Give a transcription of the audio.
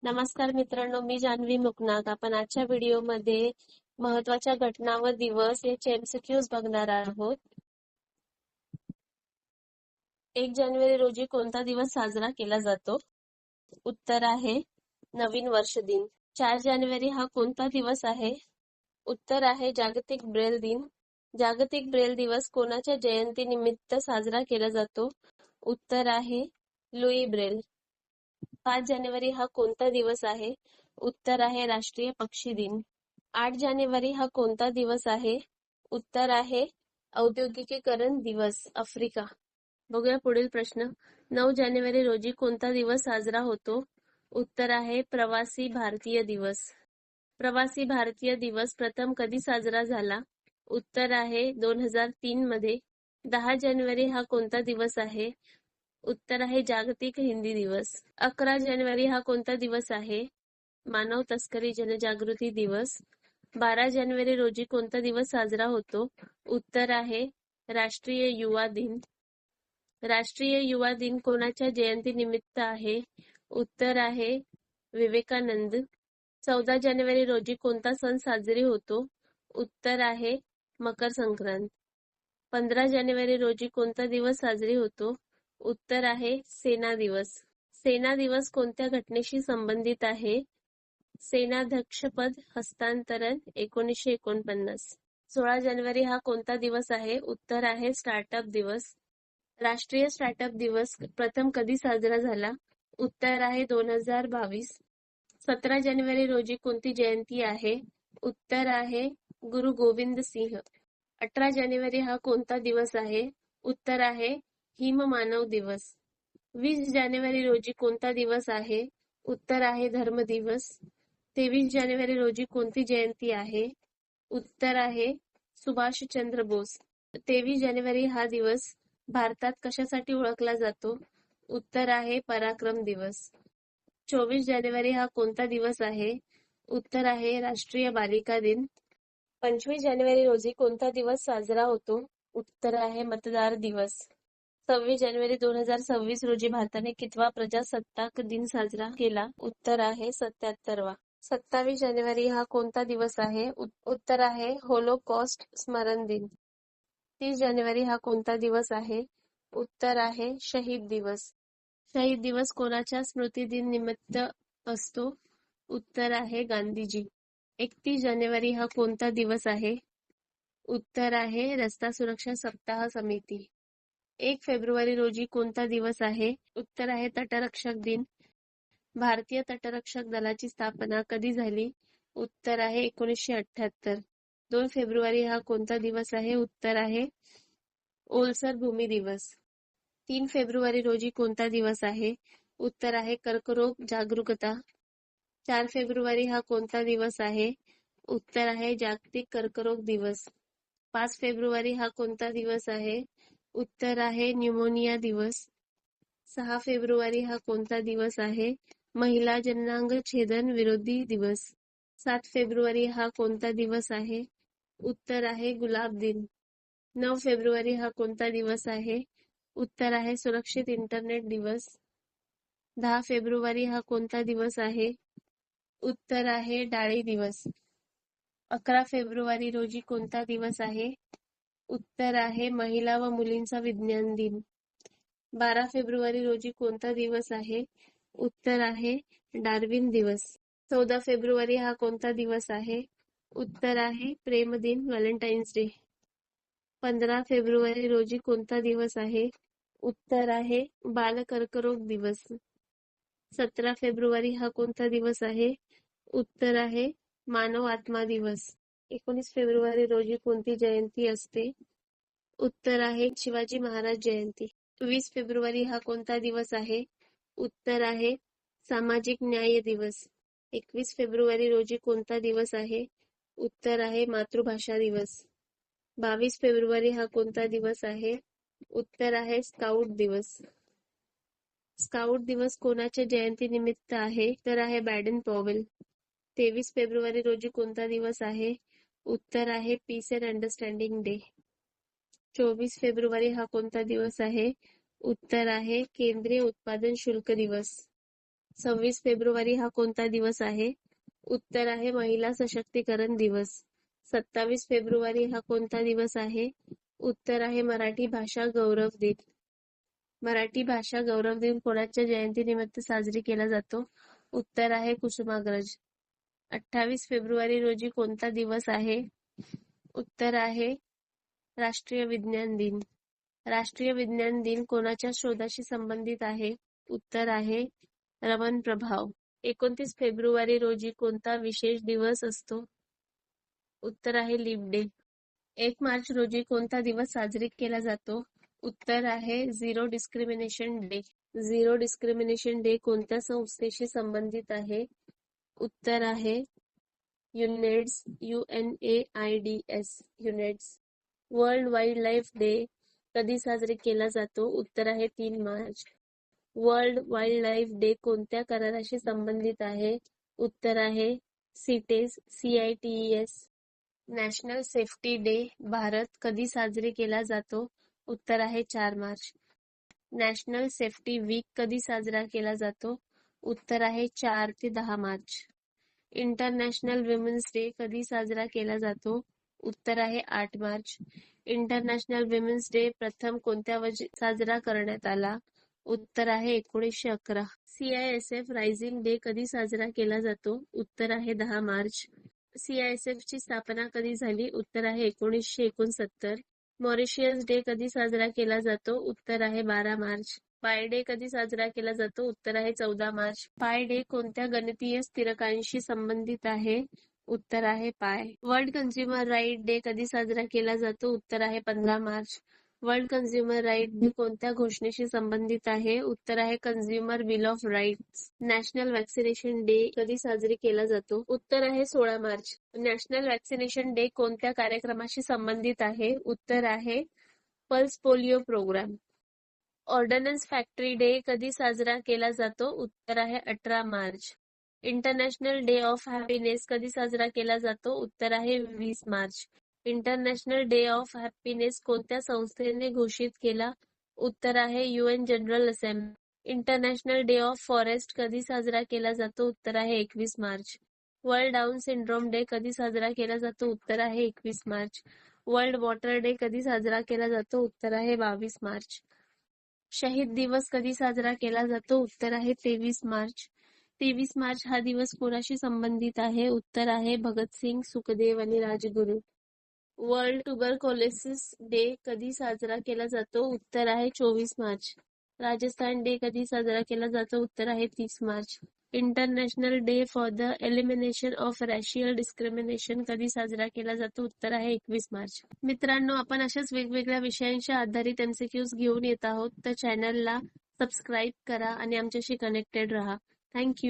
नमस्कार मित्रांनो, मी जान्हवी मुकनाक. आपण आजच्या व्हिडिओमध्ये महत्त्वाच्या घटना व दिवस याचे एमसीक्यूज बघणार आहोत. 1 जानेवारी रोजी कोणता दिवस साजरा केला जातो? उत्तर आहे नवीन वर्ष दिन. 4 जानेवारी हा कोणता दिवस आहे? उत्तर आहे जागतिक ब्रेल दिन. जागतिक ब्रेल दिवस कोणाच्या जयंतीनिमित्त साजरा केला जातो? उत्तर आहे लुई ब्रेल. 5 जानेवारी हा कोणता दिवस आहे? उत्तर आहे राष्ट्रीय पक्षी दिन. 8 जानेवारी हा कोणता दिवस आहे? उत्तर आहे औद्योगिकीकरण दिवस, आफ्रिका. बघूया पुढील प्रश्न. 9 जानेवारी रोजी कोणता दिवस साजरा होतो? उत्तर आहे प्रवासी भारतीय दिवस. प्रवासी भारतीय दिवस प्रथम कधी साजरा झाला? उत्तर आहे 2003 मध्ये. 10 जानेवारी हा कोणता दिवस आहे? उत्तर आहे जागतिक हिंदी दिवस. 11 जानेवारी हा कोणता दिवस आहे? मानव तस्करी जनजागृती दिवस. 12 जानेवारी रोजी कोणता दिवस साजरा होतो? उत्तर आहे राष्ट्रीय युवा दिन. राष्ट्रीय युवा दिन कोणाच्या जयंतीनिमित्त आहे? उत्तर आहे विवेकानंद. 14 जानेवारी रोजी कोणता सण साजरी होतो? उत्तर आहे मकर संक्रांत. 15 जानेवारी रोजी कोणता दिवस साजरी होतो? उत्तर आहे सेना दिवस. सेना दिवस कोणत्या घटनेशी संबंधित आहे? सेनाध्यक्षपद हस्तांतरण 1949. 16 जानेवारी हा कोणता दिवस आहे? उत्तर आहे स्टार्टअप दिवस. राष्ट्रीय स्टार्टअप दिवस प्रथम कधी साजरा झाला? उत्तर आहे 2022. 17 जानेवारी रोजी कोणती जयंती आहे? उत्तर आहे गुरु गोविंद सिंह. 18 जानेवारी हा कोणता दिवस आहे? उत्तर आहे हिम मानव दिवस. 20 जानेवारी रोजी कोणता दिवस आहे? उत्तर आहे धर्म दिवस. 23 जानेवारी रोजी कोणती जयंती आहे? उत्तर आहे सुभाषचंद्र बोस. 23 जानेवारी हा दिवस भारतात कशासाठी ओळखला जातो? उत्तर आहे पराक्रम दिवस. 24 जानेवारी हा कोणता दिवस आहे? उत्तर आहे राष्ट्रीय बालिका दिन. 25 जानेवारी रोजी कोणता दिवस साजरा होतो? उत्तर आहे मतदार दिवस. 26 जानेवारी 2026 रोजी भारताने कितवा प्रजासत्ताक दिन साजरा केला? उत्तर आहे 77वा. 27 जानेवारी हा कोणता दिवस आहे? उत्तर आहे होलोकॉस्ट स्मरण दिन. 30 जानेवारी हा कोणता दिवस आहे? उत्तर आहे शहीद दिवस. शहीद दिवस कोणाच्या स्मृतिदिन निमित्त असतो? उत्तर आहे गांधीजी. 31 जानेवारी हा कोणता दिवस आहे? उत्तर आहे रस्ता सुरक्षा सप्ताह समिती. 1 फेब्रुवारी रोजी कोणता दिवस आहे? उत्तर आहे तटरक्षक दिन. भारतीय तटरक्षक दलाची स्थापना कधी झाली? उत्तर आहे 1978. 2 फेब्रुवारी हा कोणता दिवस आहे? उत्तर आहे ओलसर भूमी दिवस. 3 फेब्रुवारी रोजी कोणता दिवस आहे? उत्तर आहे कर्करोग जागरूकता. 4 फेब्रुवारी हा कोणता दिवस आहे? उत्तर आहे जागतिक कर्करोग दिवस. 5 फेब्रुवारी हा कोणता दिवस आहे? उत्तर आहे न्यूमोनिया दिवस. 6 फेब्रुवारी हा कोणता दिवस आहे? महिला जननांग छेदन विरोधी दिवस. 7 फेब्रुवारी हा कोणता दिवस आहे? उत्तर आहे गुलाब दिन. 9 फेब्रुवारी हा कोणता दिवस आहे? उत्तर आहे सुरक्षित इंटरनेट दिवस. 10 फेब्रुवारी हा कोणता दिवस आहे? उत्तर आहे डाळी दिवस. 11 फेब्रुवारी रोजी कोणता दिवस आहे? उत्तर आहे महिला व मुलींचा विज्ञान दिन. 12 फेब्रुवारी रोजी कोणता दिवस आहे? उत्तर आहे डार्विन दिवस. 14 फेब्रुवारी हा कोणता दिवस आहे? उत्तर आहे प्रेम दिन व्हॅलेंटाईन्स डे. 15 फेब्रुवारी रोजी कोणता दिवस आहे? उत्तर आहे बालकर्करोग दिवस. 17 फेब्रुवारी हा कोणता दिवस आहे? उत्तर आहे मानव आत्मा दिवस. 19 फेब्रुवारी रोजी कोणती जयंती असते? उत्तर आहे शिवाजी महाराज जयंती. 20 फेब्रुवारी हा कोणता दिवस आहे? उत्तर आहे सामाजिक न्याय दिवस. 21 फेब्रुवारी रोजी कोणता दिवस आहे? उत्तर आहे मातृभाषा दिवस. 22 फेब्रुवारी हा कोणता दिवस आहे? उत्तर आहे स्काउट दिवस. स्काउट दिवस कोणाच्या जयंतीनिमित्त आहे? तर आहे बॅडन पॉवेल. 23 फेब्रुवारी रोजी कोणता दिवस आहे? उत्तर आहे peace and understanding day. 24 February हा कोणता दिवस आहे? उत्तर आहे केंद्रीय उत्पादन शुल्क दिवस. 26 फेब्रुवारी हा कोणता दिवस आहे? उत्तर आहे महिला सशक्तीकरण दिवस. 27 फेब्रुवारी हा कोणता दिवस आहे? उत्तर आहे मराठी भाषा गौरव दिन. मराठी भाषा गौरव दिन कोणाच्या जयंतीनिमित्त साजरी केला जातो? उत्तर आहे कुसुमाग्रज. 28 फेब्रुवारी रोजी कोणता दिवस आहे? उत्तर आहे राष्ट्रीय विज्ञान दिन. राष्ट्रीय विज्ञान दिन कोणाच्या शोधाशी संबंधित आहे? उत्तर आहे रमण प्रभाव. 29 फेब्रुवारी रोजी कोणता विशेष दिवस असतो? उत्तर आहे लीप डे. 1 मार्च रोजी कोणता दिवस साजरी केला जातो? उत्तर आहे zero discrimination day. Zero discrimination day कोणत्या संस्थेशी संबंधित आहे? उत्तर आहे UNAIDS. UNAIDS. UNAIDS. World wild life day कधी साजरी केला जातो? उत्तर आहे 3 मार्च. वर्ल्ड वाईल्ड लाईफ डे कोणत्या कराराशी संबंधित आहे? उत्तर आहे CITES. National safety day Bharat कधी साजरी केला जातो? उत्तर आहे 4 मार्च. नॅशनल सेफ्टी वीक कधी साजरा केला जातो? उत्तर आहे 4 ते 10 मार्च. इंटरनॅशनल विमेन्स डे कधी साजरा केला जातो? उत्तर आहे 8 मार्च. इंटरनॅशनल विमेन्स डे प्रथम कोणत्या वर्षी साजरा करण्यात आला? उत्तर आहे 1911. CISF रायझिंग डे कधी साजरा केला जातो? उत्तर आहे 10 मार्च. CISF ची स्थापना कधी झाली? उत्तर आहे 1969. मॉरिशियस डे कधी साजरा केला जातो? उत्तर आहे 12 मार्च. पाय डे कधी साजरा केला जातो? उत्तर आहे 14 मार्च. पाय डे कोणत्या गणितीय स्थिरांकाशी संबंधित आहे? उत्तर आहे पाय. वर्ल्ड कन्झ्युमर राईट डे कधी साजरा केला जातो? उत्तर आहे 15 March. World consumer right day कोणत्या घोषणेशी संबंधित आहे? उत्तर आहे consumer bill of rights. National vaccination day कधी साजरी केला जातो? उत्तर आहे 16 मार्च. नॅशनल वॅक्सिनेशन डे कोणत्या कार्यक्रमाशी संबंधित आहे? उत्तर आहे pulse polio programme. Ordnance factory day कधी साजरा केला जातो? उत्तर आहे 18 March. International day of happiness कधी साजरा केला जातो? उत्तर आहे 20 March. International day of happiness कोणत्या संस्थेने घोषित केला? उत्तर आहे UN general assembly. International day of forest कधी साजरा केला जातो? उत्तर आहे 21 March. World down syndrome day कधी साजरा केला जातो? उत्तर आहे 21 मार्च. वर्ल्ड वॉटर डे कधी साजरा केला जातो? उत्तर आहे 22 मार्च. शहीद दिवस कधी साजरा केला जातो? उत्तर आहे 23 मार्च. 23 मार्च हा दिवस कोणाशी संबंधित आहे? उत्तर आहे भगतसिंग, सुखदेव आणि राजगुरू. वर्ल्ड ट्युबरक्युलोसिस डे कधी साजरा केला जातो? उत्तर आहे 24 मार्च. राजस्थान डे कधी साजरा केला जातो? उत्तर आहे 30 March. International day for the elimination of racial discrimination कधी साजरा केला जातो? उत्तर आहे 21 मार्च. मित्रांनो, आपण अशाच वेगवेगळ्या विषयांच्या आधारित MCQs घेऊन येत आहोत, तर चॅनलला सबस्क्राईब करा आणि आमच्याशी कनेक्टेड राहा. थँक्यू.